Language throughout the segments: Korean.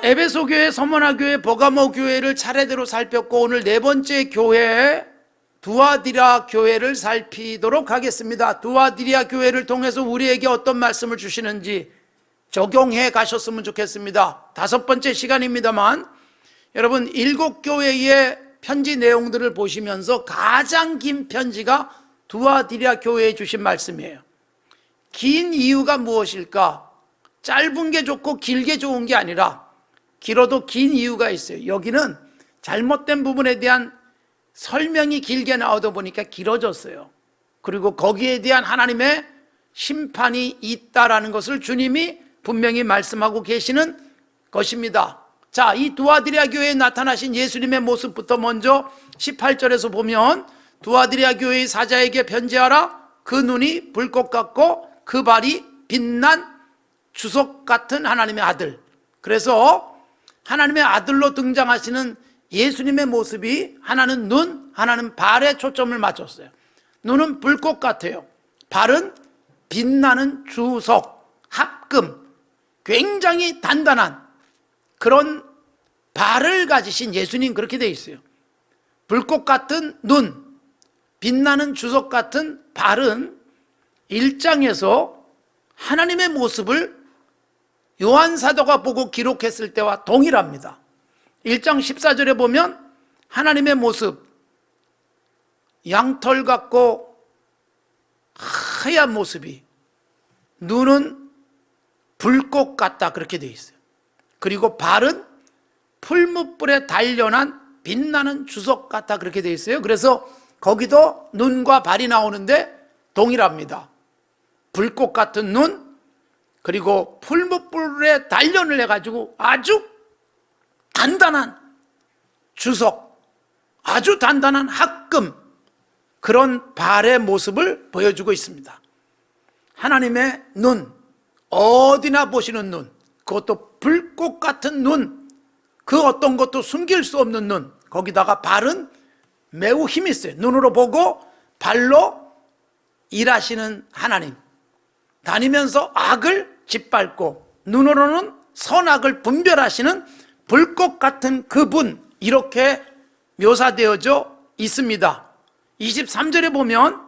에베소 교회, 서머나 교회, 버가모 교회를 차례대로 살폈고 오늘 네 번째 교회 두아디라 교회를 살피도록 하겠습니다. 두아디라 교회를 통해서 우리에게 어떤 말씀을 주시는지 적용해 가셨으면 좋겠습니다. 다섯 번째 시간입니다만 여러분 7교회의 편지 내용들을 보시면서 가장 긴 편지가 두아디라 교회에 주신 말씀이에요. 긴 이유가 무엇일까? 짧은 게 좋고 길게 좋은 게 아니라 길어도 긴 이유가 있어요. 여기는 잘못된 부분에 대한 설명이 길게 나오다 보니까 길어졌어요. 그리고 거기에 대한 하나님의 심판이 있다라는 것을 주님이 분명히 말씀하고 계시는 것입니다. 자, 이 두아디라 교회에 나타나신 예수님의 모습부터 먼저 18절에서 보면 두아디라 교회의 사자에게 편지하라. 그 눈이 불꽃 같고 그 발이 빛난 주석 같은 하나님의 아들. 그래서 하나님의 아들로 등장하시는 예수님의 모습이 하나는 눈, 하나는 발에 초점을 맞췄어요. 눈은 불꽃 같아요. 발은 빛나는 주석, 합금, 굉장히 단단한 그런 발을 가지신 예수님, 그렇게 되어 있어요. 불꽃 같은 눈, 빛나는 주석 같은 발은 1장에서 하나님의 모습을 요한 사도가 보고 기록했을 때와 동일합니다. 1장 14절에 보면 하나님의 모습, 양털 같고 하얀 모습이, 눈은 불꽃 같다, 그렇게 되어 있어요. 그리고 발은 풀무불에 단련한 빛나는 주석 같다, 그렇게 되어 있어요. 그래서 거기도 눈과 발이 나오는데 동일합니다. 불꽃 같은 눈, 그리고 풀무불에 단련을 해가지고 아주 단단한 주석, 아주 단단한 합금, 그런 발의 모습을 보여주고 있습니다. 하나님의 눈, 어디나 보시는 눈, 그것도 불꽃 같은 눈, 그 어떤 것도 숨길 수 없는 눈, 거기다가 발은 매우 힘이 있어요. 눈으로 보고 발로 일하시는 하나님, 다니면서 악을 짓밟고 눈으로는 선악을 분별하시는 불꽃 같은 그분, 이렇게 묘사되어져 있습니다. 23절에 보면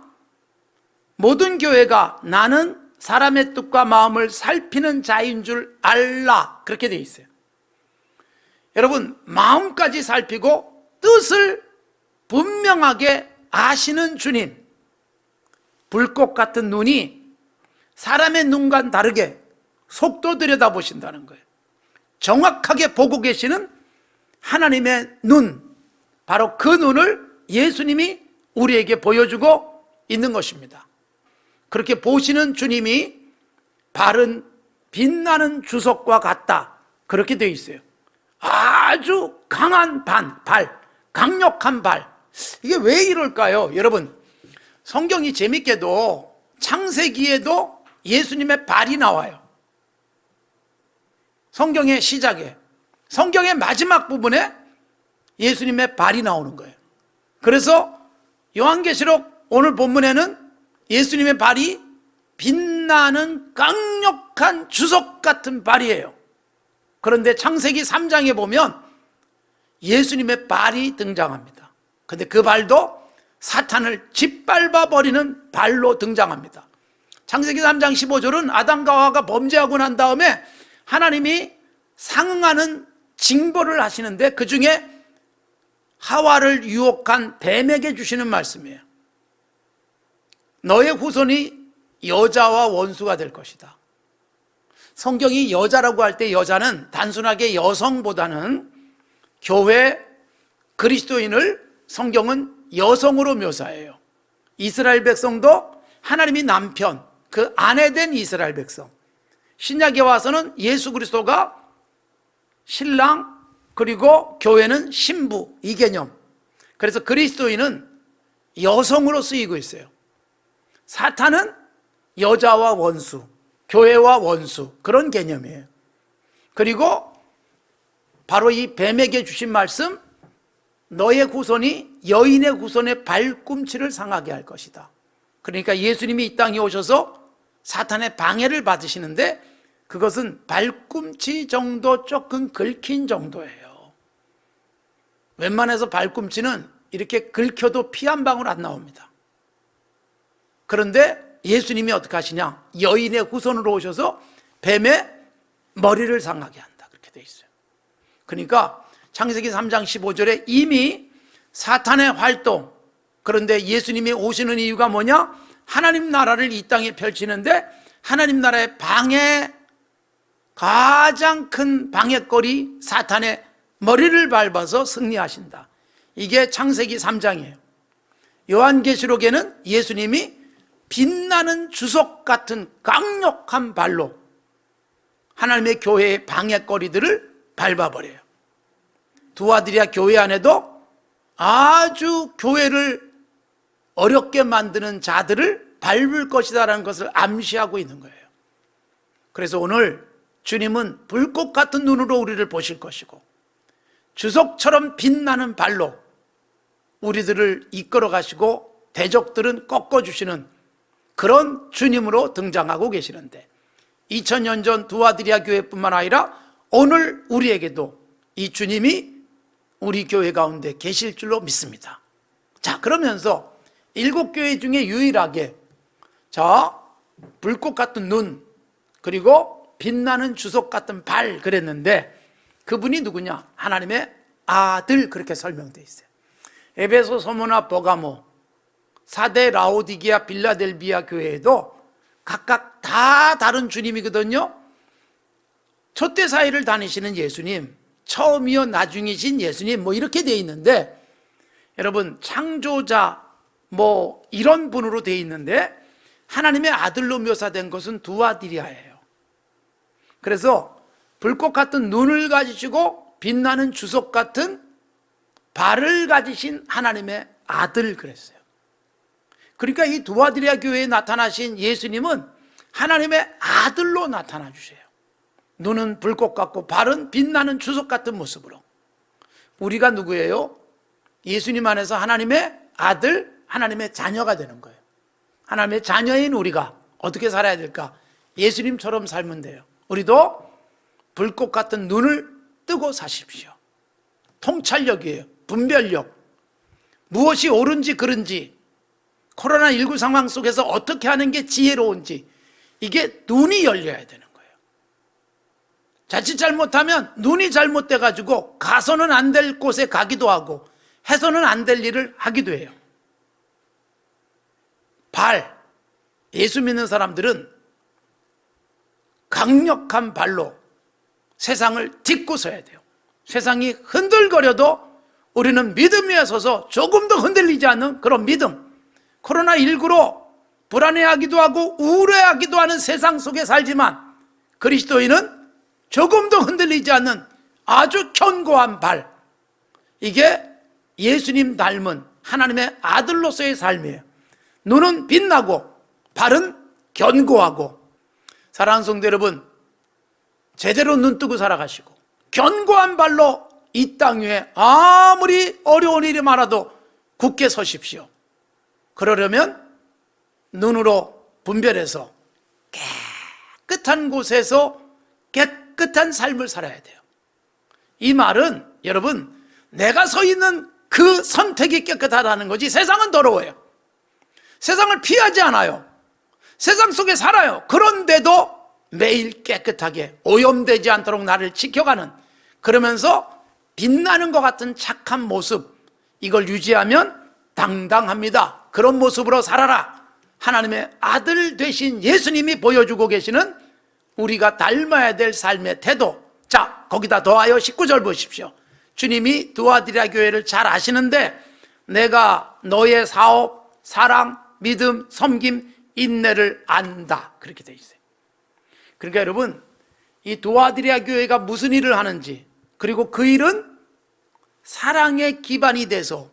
모든 교회가 나는 사람의 뜻과 마음을 살피는 자인 줄 알라, 그렇게 되어 있어요. 여러분, 마음까지 살피고 뜻을 분명하게 아시는 주님, 불꽃 같은 눈이 사람의 눈과는 다르게 속도 들여다보신다는 거예요. 정확하게 보고 계시는 하나님의 눈, 바로 그 눈을 예수님이 우리에게 보여주고 있는 것입니다. 그렇게 보시는 주님이 발은 빛나는 주석과 같다, 그렇게 되어 있어요. 아주 강한 발, 강력한 발. 이게 왜 이럴까요? 여러분, 성경이 재밌게도 창세기에도 예수님의 발이 나와요. 성경의 시작에, 성경의 마지막 부분에 예수님의 발이 나오는 거예요. 그래서 요한계시록 오늘 본문에는 예수님의 발이 빛나는 강력한 주석 같은 발이에요. 그런데 창세기 3장에 보면 예수님의 발이 등장합니다. 그런데 그 발도 사탄을 짓밟아 버리는 발로 등장합니다. 창세기 3장 15절은 아담과 하와가 범죄하고 난 다음에 하나님이 상응하는 징벌을 하시는데 그 중에 하와를 유혹한 뱀에게 주시는 말씀이에요. 너의 후손이 여자와 원수가 될 것이다. 성경이 여자라고 할 때 여자는 단순하게 여성보다는 교회 그리스도인을 성경은 여성으로 묘사해요. 이스라엘 백성도 하나님이 남편, 그 아내된 이스라엘 백성. 신약에 와서는 예수 그리스도가 신랑, 그리고 교회는 신부, 이 개념. 그래서 그리스도인은 여성으로 쓰이고 있어요. 사탄은 여자와 원수, 교회와 원수, 그런 개념이에요. 그리고 바로 이 뱀에게 주신 말씀, 너의 후손이 여인의 후손의 발꿈치를 상하게 할 것이다. 그러니까 예수님이 이 땅에 오셔서 사탄의 방해를 받으시는데 그것은 발꿈치 정도 조금 긁힌 정도예요. 웬만해서 발꿈치는 이렇게 긁혀도 피 한 방울 안 나옵니다. 그런데 예수님이 어떻게 하시냐? 여인의 후손으로 오셔서 뱀의 머리를 상하게 한다. 그렇게 돼 있어요. 그러니까 창세기 3장 15절에 이미 사탄의 활동, 그런데 예수님이 오시는 이유가 뭐냐? 하나님 나라를 이 땅에 펼치는데 하나님 나라의 가장 큰 방해거리 사탄의 머리를 밟아서 승리하신다. 이게 창세기 3장이에요. 요한계시록에는 예수님이 빛나는 주석 같은 강력한 발로 하나님의 교회의 방해거리들을 밟아버려요. 두아디라 교회 안에도 아주 교회를 어렵게 만드는 자들을 밟을 것이다라는 것을 암시하고 있는 거예요. 그래서 오늘 주님은 불꽃 같은 눈으로 우리를 보실 것이고 주석처럼 빛나는 발로 우리들을 이끌어 가시고 대적들은 꺾어주시는 그런 주님으로 등장하고 계시는데 2000년 전 두아디라 교회뿐만 아니라 오늘 우리에게도 이 주님이 우리 교회 가운데 계실 줄로 믿습니다. 자, 그러면서 7교회 중에 유일하게 불꽃 같은 눈 그리고 빛나는 주석 같은 발 그랬는데 그분이 누구냐? 하나님의 아들 그렇게 설명되어 있어요. 에베소, 소모나, 버가모, 사대, 라오디게아, 빌라델비아 교회에도 각각 다 다른 주님이거든요. 촛대 사이를 다니시는 예수님, 처음이요 나중이신 예수님 이렇게 되어 있는데 여러분 창조자 이런 분으로 되어 있는데 하나님의 아들로 묘사된 것은 두아디라예요. 그래서 불꽃 같은 눈을 가지시고 빛나는 주석 같은 발을 가지신 하나님의 아들 그랬어요. 그러니까 이 두아디라 교회에 나타나신 예수님은 하나님의 아들로 나타나 주세요. 눈은 불꽃 같고 발은 빛나는 주석 같은 모습으로. 우리가 누구예요? 예수님 안에서 하나님의 아들, 하나님의 자녀가 되는 거예요. 하나님의 자녀인 우리가 어떻게 살아야 될까? 예수님처럼 살면 돼요. 우리도 불꽃 같은 눈을 뜨고 사십시오. 통찰력이에요. 분별력. 무엇이 옳은지 그른지, 코로나19 상황 속에서 어떻게 하는 게 지혜로운지 이게 눈이 열려야 되는 거예요. 자칫 잘못하면 눈이 잘못돼 가지고 가서는 안 될 곳에 가기도 하고 해서는 안 될 일을 하기도 해요. 발, 예수 믿는 사람들은 강력한 발로 세상을 딛고 서야 돼요. 세상이 흔들거려도 우리는 믿음 위에 서서 조금도 흔들리지 않는 그런 믿음. 코로나19로 불안해하기도 하고 우울해하기도 하는 세상 속에 살지만 그리스도인은 조금도 흔들리지 않는 아주 견고한 발. 이게 예수님 닮은 하나님의 아들로서의 삶이에요. 눈은 빛나고 발은 견고하고. 사랑하는 성도 여러분, 제대로 눈 뜨고 살아가시고 견고한 발로 이 땅 위에 아무리 어려운 일이 많아도 굳게 서십시오. 그러려면 눈으로 분별해서 깨끗한 곳에서 깨끗한 삶을 살아야 돼요. 이 말은 여러분 내가 서 있는 그 선택이 깨끗하다는 거지 세상은 더러워요. 세상을 피하지 않아요. 세상 속에 살아요. 그런데도 매일 깨끗하게 오염되지 않도록 나를 지켜가는, 그러면서 빛나는 것 같은 착한 모습, 이걸 유지하면 당당합니다. 그런 모습으로 살아라. 하나님의 아들 되신 예수님이 보여주고 계시는 우리가 닮아야 될 삶의 태도. 자, 거기다 더하여 19절 보십시오. 주님이 두아디라 교회를 잘 아시는데 내가 너의 사업, 사랑, 믿음, 섬김, 인내를 안다. 그렇게 돼 있어요. 그러니까 여러분, 이 두아디라 교회가 무슨 일을 하는지, 그리고 그 일은 사랑의 기반이 돼서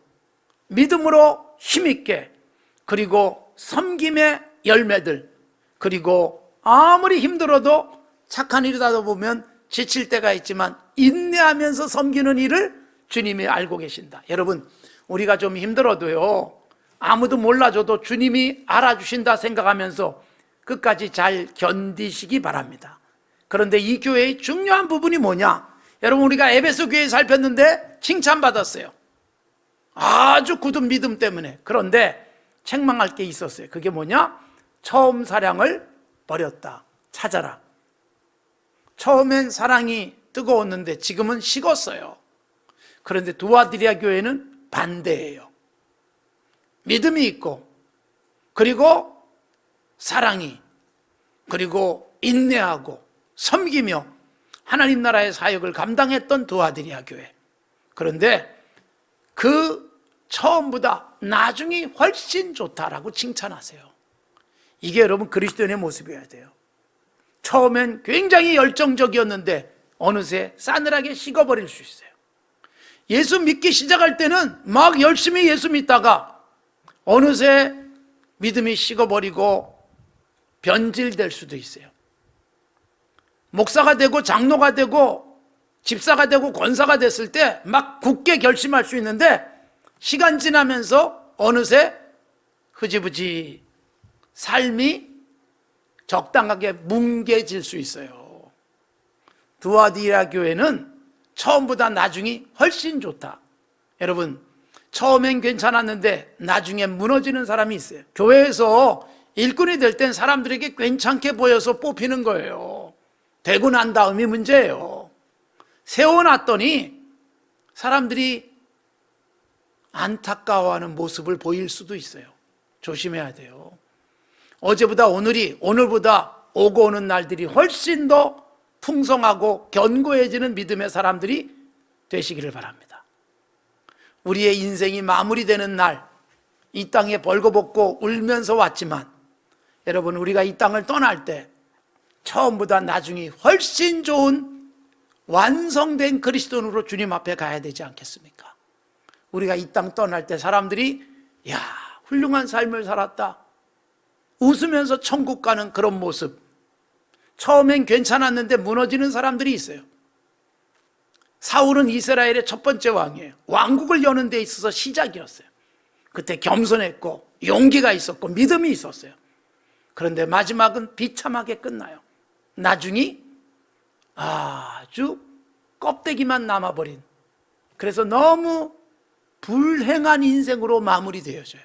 믿음으로 힘있게, 그리고 섬김의 열매들, 그리고 아무리 힘들어도 착한 일이다 보면 지칠 때가 있지만 인내하면서 섬기는 일을 주님이 알고 계신다. 여러분, 우리가 좀 힘들어도요, 아무도 몰라줘도 주님이 알아주신다 생각하면서 끝까지 잘 견디시기 바랍니다. 그런데 이 교회의 중요한 부분이 뭐냐? 여러분, 우리가 에베소 교회 살폈는데 칭찬받았어요. 아주 굳은 믿음 때문에. 그런데 책망할 게 있었어요. 그게 뭐냐? 처음 사랑을 버렸다. 찾아라. 처음엔 사랑이 뜨거웠는데 지금은 식었어요. 그런데 두아디리아 교회는 반대예요. 믿음이 있고, 그리고 사랑이, 그리고 인내하고 섬기며 하나님 나라의 사역을 감당했던 두아디리아 교회. 그런데 그 처음보다 나중이 훨씬 좋다라고 칭찬하세요. 이게 여러분 그리스도인의 모습이어야 돼요. 처음엔 굉장히 열정적이었는데 어느새 싸늘하게 식어버릴 수 있어요. 예수 믿기 시작할 때는 막 열심히 예수 믿다가 어느새 믿음이 식어버리고 변질될 수도 있어요. 목사가 되고 장로가 되고 집사가 되고 권사가 됐을 때 막 굳게 결심할 수 있는데 시간 지나면서 어느새 흐지부지 삶이 적당하게 뭉개질 수 있어요. 두아디라 교회는 처음보다 나중이 훨씬 좋다. 여러분, 처음엔 괜찮았는데 나중에 무너지는 사람이 있어요. 교회에서 일꾼이 될 땐 사람들에게 괜찮게 보여서 뽑히는 거예요. 되고 난 다음이 문제예요. 세워놨더니 사람들이 안타까워하는 모습을 보일 수도 있어요. 조심해야 돼요. 어제보다 오늘이, 오늘보다 오고 오는 날들이 훨씬 더 풍성하고 견고해지는 믿음의 사람들이 되시기를 바랍니다. 우리의 인생이 마무리되는 날, 이 땅에 벌거벗고 울면서 왔지만 여러분, 우리가 이 땅을 떠날 때 처음보다 나중이 훨씬 좋은 완성된 그리스도인으로 주님 앞에 가야 되지 않겠습니까? 우리가 이 땅 떠날 때 사람들이 야, 훌륭한 삶을 살았다, 웃으면서 천국 가는 그런 모습. 처음엔 괜찮았는데 무너지는 사람들이 있어요. 사울은 이스라엘의 첫 번째 왕이에요. 왕국을 여는 데 있어서 시작이었어요. 그때 겸손했고 용기가 있었고 믿음이 있었어요. 그런데 마지막은 비참하게 끝나요. 나중이 아주 껍데기만 남아버린, 그래서 너무 불행한 인생으로 마무리되어져요.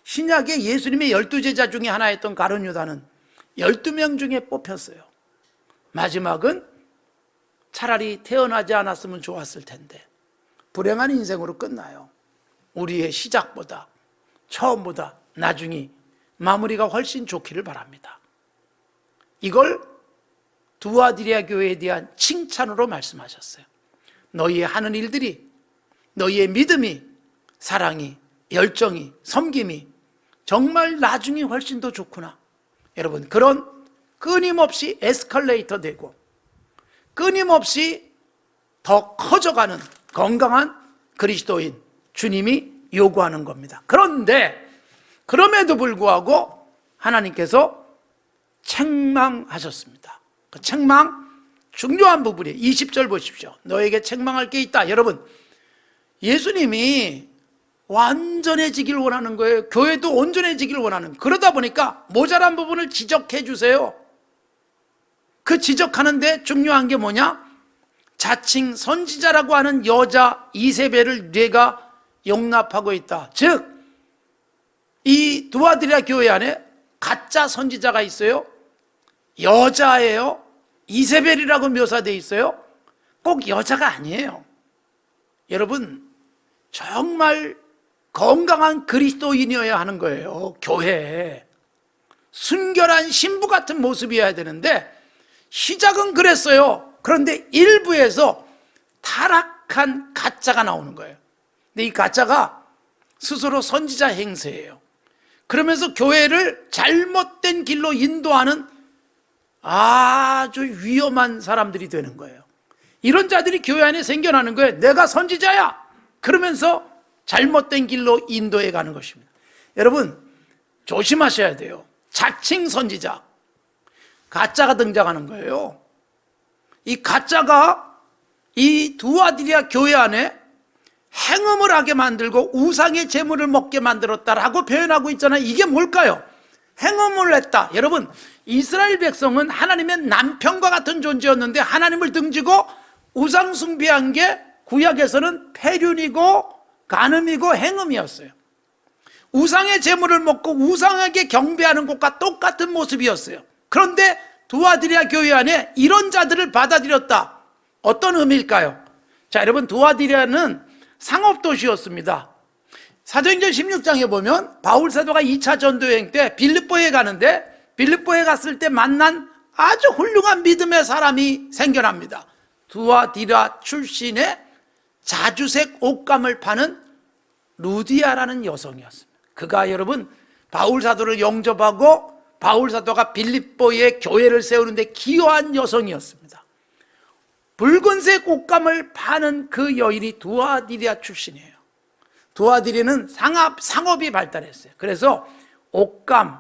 신약의 예수님의 12제자 중에 하나였던 가룟 유다는 12명 중에 뽑혔어요. 마지막은 차라리 태어나지 않았으면 좋았을 텐데 불행한 인생으로 끝나요. 우리의 시작보다, 처음보다 나중이 마무리가 훨씬 좋기를 바랍니다. 이걸 두아디리아 교회에 대한 칭찬으로 말씀하셨어요. 너희의 하는 일들이, 너희의 믿음이, 사랑이, 열정이, 섬김이 정말 나중이 훨씬 더 좋구나. 여러분, 그런 끊임없이 에스컬레이터 되고 끊임없이 더 커져가는 건강한 그리스도인, 주님이 요구하는 겁니다. 그런데 그럼에도 불구하고 하나님께서 책망하셨습니다. 그 책망, 중요한 부분이에요. 20절 보십시오. 너에게 책망할 게 있다. 여러분, 예수님이 완전해지길 원하는 거예요. 교회도 온전해지길 원하는 거예요. 그러다 보니까 모자란 부분을 지적해 주세요. 그 지적하는데 중요한 게 뭐냐? 자칭 선지자라고 하는 여자 이세벨을 네가 용납하고 있다. 즉, 이 두아디라 교회 안에 가짜 선지자가 있어요. 여자예요. 이세벨이라고 묘사되어 있어요. 꼭 여자가 아니에요. 여러분, 정말 건강한 그리스도인이어야 하는 거예요. 교회에 순결한 신부 같은 모습이어야 되는데 시작은 그랬어요. 그런데 일부에서 타락한 가짜가 나오는 거예요. 근데 이 가짜가 스스로 선지자 행세예요. 그러면서 교회를 잘못된 길로 인도하는 아주 위험한 사람들이 되는 거예요. 이런 자들이 교회 안에 생겨나는 거예요. 내가 선지자야! 그러면서 잘못된 길로 인도해 가는 것입니다. 여러분, 조심하셔야 돼요. 자칭 선지자, 가짜가 등장하는 거예요. 이 가짜가 이 두아디리아 교회 안에 행음을 하게 만들고 우상의 제물을 먹게 만들었다라고 표현하고 있잖아요. 이게 뭘까요? 행음을 했다. 여러분, 이스라엘 백성은 하나님의 남편과 같은 존재였는데 하나님을 등지고 우상 숭배한 게 구약에서는 폐륜이고 간음이고 행음이었어요. 우상의 제물을 먹고 우상에게 경배하는 것과 똑같은 모습이었어요. 그런데 두아디라 교회 안에 이런 자들을 받아들였다. 어떤 의미일까요? 자, 여러분, 두아디라는 상업도시였습니다. 사도행전 16장에 보면 바울 사도가 2차 전도여행 때 빌립보에 가는데 빌립보에 갔을 때 만난 아주 훌륭한 믿음의 사람이 생겨납니다. 두아디라 출신의 자주색 옷감을 파는 루디아라는 여성이었습니다. 그가 여러분 바울 사도를 영접하고 바울 사도가 빌립보에 교회를 세우는데 기여한 여성이었습니다. 붉은색 옷감을 파는 그 여인이 두아디라 출신이에요. 두아디라는 상업이 발달했어요. 그래서 옷감,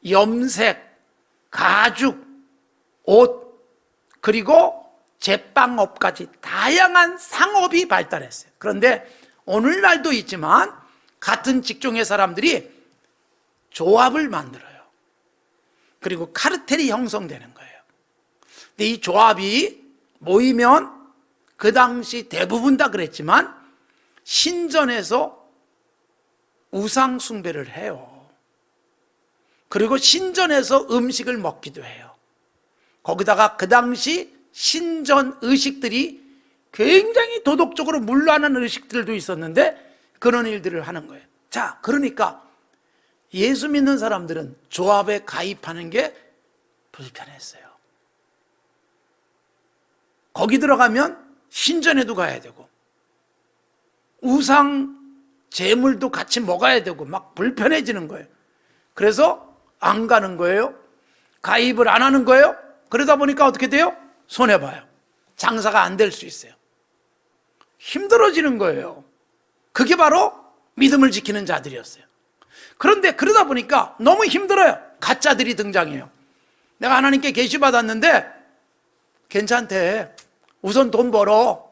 염색, 가죽, 옷, 그리고 제빵업까지 다양한 상업이 발달했어요. 그런데 오늘날도 있지만 같은 직종의 사람들이 조합을 만들어요. 그리고 카르텔이 형성되는 거예요. 근데 이 조합이 모이면 그 당시 대부분 다 그랬지만 신전에서 우상 숭배를 해요. 그리고 신전에서 음식을 먹기도 해요. 거기다가 그 당시 신전 의식들이 굉장히 도덕적으로 문란한 의식들도 있었는데 그런 일들을 하는 거예요. 자, 그러니까 예수 믿는 사람들은 조합에 가입하는 게 불편했어요. 거기 들어가면 신전에도 가야 되고 우상 제물도 같이 먹어야 되고 막 불편해지는 거예요. 그래서 안 가는 거예요. 가입을 안 하는 거예요. 그러다 보니까 어떻게 돼요? 손해봐요. 장사가 안 될 수 있어요. 힘들어지는 거예요. 그게 바로 믿음을 지키는 자들이었어요. 그런데 그러다 보니까 너무 힘들어요. 가짜들이 등장해요. 내가 하나님께 계시 받았는데 괜찮대. 우선 돈 벌어.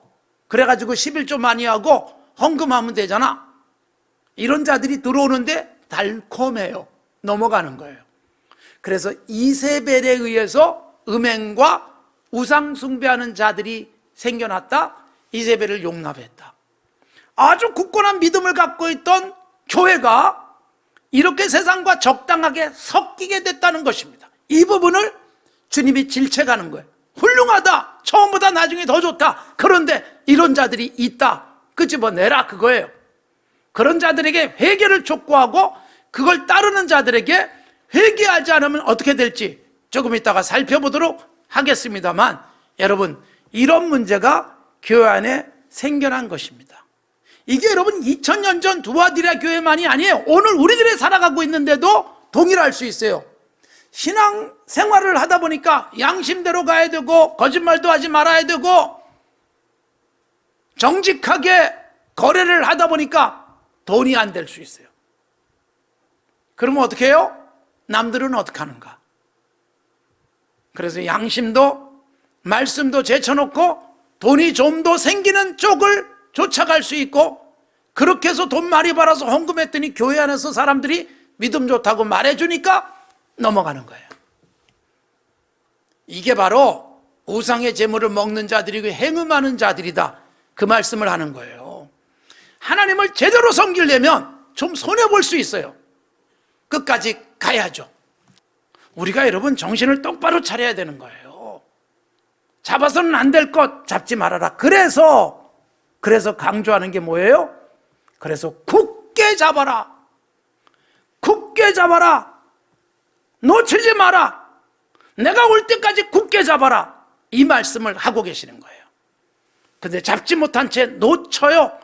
그래가지고 11조 많이 하고 헌금하면 되잖아. 이런 자들이 들어오는데 달콤해요. 넘어가는 거예요. 그래서 이세벨에 의해서 음행과 우상 숭배하는 자들이 생겨났다. 이세벨을 용납했다. 아주 굳건한 믿음을 갖고 있던 교회가 이렇게 세상과 적당하게 섞이게 됐다는 것입니다. 이 부분을 주님이 질책하는 거예요. 훌륭하다. 처음보다 나중에 더 좋다. 그런데 이런 자들이 있다. 끄집어내라 그거예요. 그런 자들에게 회개를 촉구하고 그걸 따르는 자들에게 회개하지 않으면 어떻게 될지 조금 이따가 살펴보도록 하겠습니다만 여러분, 이런 문제가 교회 안에 생겨난 것입니다. 이게 여러분 2000년 전 두아디라 교회만이 아니에요. 오늘 우리들이 살아가고 있는데도 동일할 수 있어요. 신앙 생활을 하다 보니까 양심대로 가야 되고 거짓말도 하지 말아야 되고 정직하게 거래를 하다 보니까 돈이 안 될 수 있어요. 그러면 어떻게 해요? 남들은 어떻게 하는가? 그래서 양심도 말씀도 제쳐놓고 돈이 좀 더 생기는 쪽을 쫓아갈 수 있고 그렇게 해서 돈 많이 벌어서 헌금했더니 교회 안에서 사람들이 믿음 좋다고 말해주니까 넘어가는 거예요. 이게 바로 우상의 제물을 먹는 자들이고 행음하는 자들이다. 그 말씀을 하는 거예요. 하나님을 제대로 섬기려면 좀 손해볼 수 있어요. 끝까지 가야죠. 우리가 여러분 정신을 똑바로 차려야 되는 거예요. 잡아서는 안 될 것 잡지 말아라. 그래서 강조하는 게 뭐예요? 그래서 굳게 잡아라. 굳게 잡아라. 놓치지 마라. 내가 올 때까지 굳게 잡아라. 이 말씀을 하고 계시는 거예요. 근데 잡지 못한 채 놓쳐요.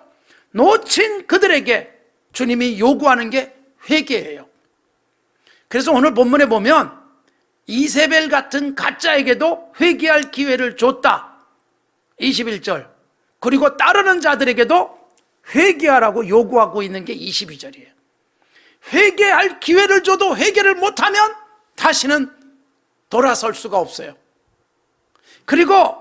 놓친 그들에게 주님이 요구하는 게 회개예요. 그래서 오늘 본문에 보면 이세벨 같은 가짜에게도 회개할 기회를 줬다. 21절. 그리고 따르는 자들에게도 회개하라고 요구하고 있는 게 22절이에요. 회개할 기회를 줘도 회개를 못하면 다시는 돌아설 수가 없어요. 그리고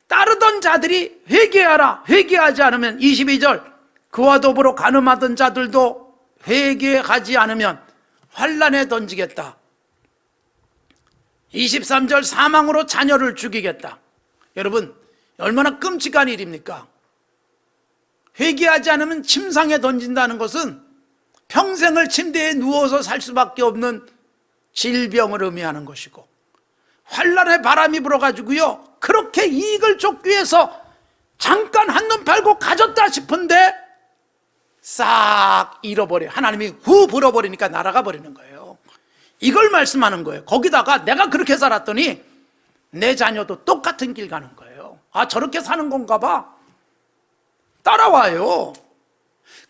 따르던 자들이 회개하라. 회개하지 않으면 22절. 그와 더불어 간음하던 자들도 회개하지 않으면 환란에 던지겠다. 23절 사망으로 자녀를 죽이겠다. 여러분, 얼마나 끔찍한 일입니까? 회개하지 않으면 침상에 던진다는 것은 평생을 침대에 누워서 살 수밖에 없는 질병을 의미하는 것이고, 환란의 바람이 불어가지고요, 그렇게 이익을 쫓기 위해서 잠깐 한눈 팔고 가졌다 싶은데 싹 잃어버려. 하나님이 후 불어버리니까 날아가 버리는 거예요. 이걸 말씀하는 거예요. 거기다가 내가 그렇게 살았더니 내 자녀도 똑같은 길 가는 거예요. 아, 저렇게 사는 건가 봐. 따라와요.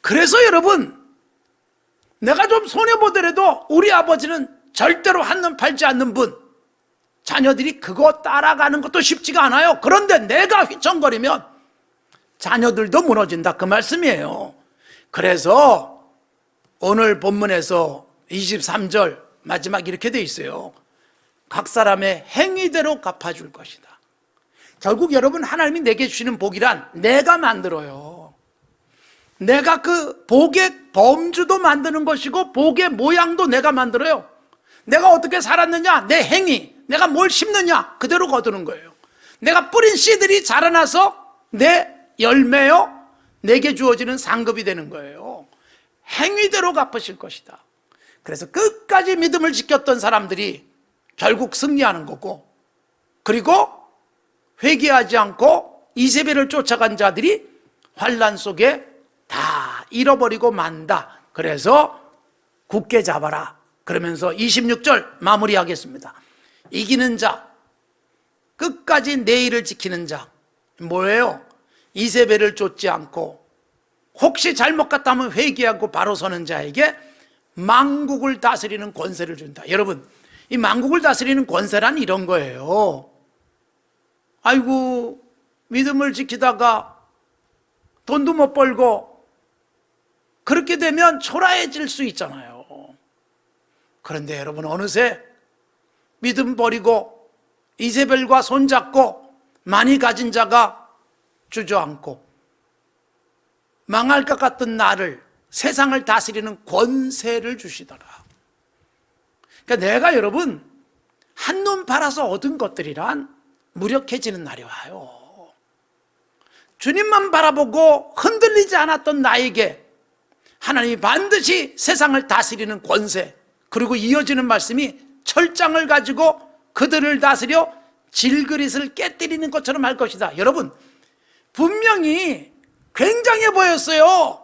그래서 여러분, 내가 좀 손해보더라도 우리 아버지는 절대로 한눈 팔지 않는 분, 자녀들이 그거 따라가는 것도 쉽지가 않아요. 그런데 내가 휘청거리면 자녀들도 무너진다, 그 말씀이에요. 그래서 오늘 본문에서 23절 마지막 이렇게 돼 있어요. 각 사람의 행위대로 갚아줄 것이다. 결국 여러분, 하나님이 내게 주시는 복이란 내가 만들어요. 내가 그 복의 범주도 만드는 것이고 복의 모양도 내가 만들어요. 내가 어떻게 살았느냐, 내 행위, 내가 뭘 심느냐, 그대로 거두는 거예요. 내가 뿌린 씨들이 자라나서 내 열매요, 내게 주어지는 상급이 되는 거예요. 행위대로 갚으실 것이다. 그래서 끝까지 믿음을 지켰던 사람들이 결국 승리하는 거고, 그리고 회개하지 않고 이세벨을 쫓아간 자들이 환란 속에 다 잃어버리고 만다. 그래서 굳게 잡아라. 그러면서 26절 마무리하겠습니다. 이기는 자, 끝까지 내일을 지키는 자, 뭐예요? 이세벨을 쫓지 않고 혹시 잘못 갔다면 회개하고 바로 서는 자에게 만국을 다스리는 권세를 준다. 여러분, 이 만국을 다스리는 권세란 이런 거예요. 아이고, 믿음을 지키다가 돈도 못 벌고 그렇게 되면 초라해질 수 있잖아요. 그런데 여러분, 어느새 믿음 버리고 이세벨과 손잡고 많이 가진 자가 주저앉고 망할 것 같던 나를, 세상을 다스리는 권세를 주시더라. 그러니까 내가 여러분, 한눈 팔아서 얻은 것들이란 무력해지는 날이 와요. 주님만 바라보고 흔들리지 않았던 나에게 하나님이 반드시 세상을 다스리는 권세, 그리고 이어지는 말씀이 철장을 가지고 그들을 다스려 질그릇을 깨뜨리는 것처럼 할 것이다. 여러분, 분명히 굉장해 보였어요.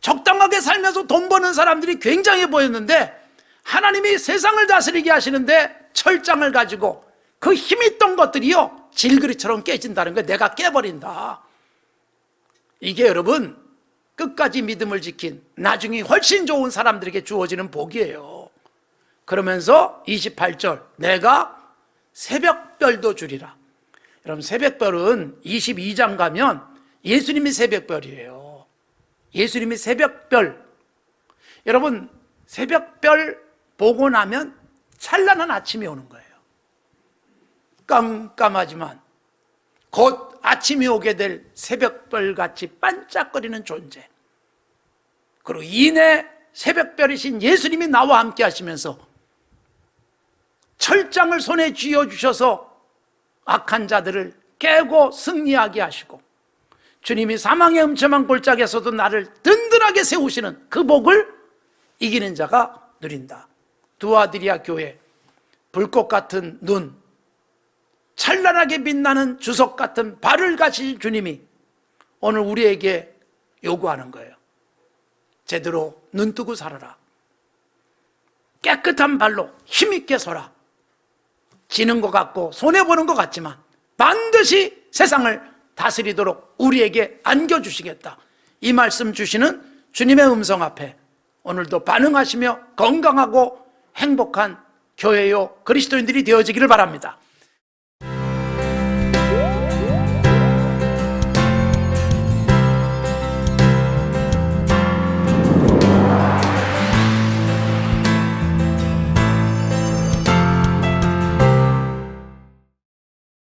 적당하게 살면서 돈 버는 사람들이 굉장해 보였는데 하나님이 세상을 다스리게 하시는데 철장을 가지고 그 힘있던 것들이요, 질그릇처럼 깨진다는 거예요. 내가 깨버린다. 이게 여러분, 끝까지 믿음을 지킨 나중에 훨씬 좋은 사람들에게 주어지는 복이에요. 그러면서 28절, 내가 새벽별도 주리라. 여러분, 새벽별은 22장 가면 예수님이 새벽별이에요. 예수님이 새벽별. 여러분, 새벽별 보고 나면 찬란한 아침이 오는 거예요. 깜깜하지만 곧 아침이 오게 될 새벽별같이 반짝거리는 존재. 그리고 이내 새벽별이신 예수님이 나와 함께 하시면서 철장을 손에 쥐어주셔서 악한 자들을 깨고 승리하게 하시고, 주님이 사망의 음침한 골짜기에서도 나를 든든하게 세우시는 그 복을 이기는 자가 누린다. 두아디리아 교회, 불꽃 같은 눈, 찬란하게 빛나는 주석 같은 발을 가실 주님이 오늘 우리에게 요구하는 거예요. 제대로 눈 뜨고 살아라. 깨끗한 발로 힘있게 서라. 지는 것 같고 손해보는 것 같지만 반드시 세상을 다스리도록 우리에게 안겨주시겠다. 이 말씀 주시는 주님의 음성 앞에 오늘도 반응하시며 건강하고 행복한 교회요 그리스도인들이 되어지기를 바랍니다.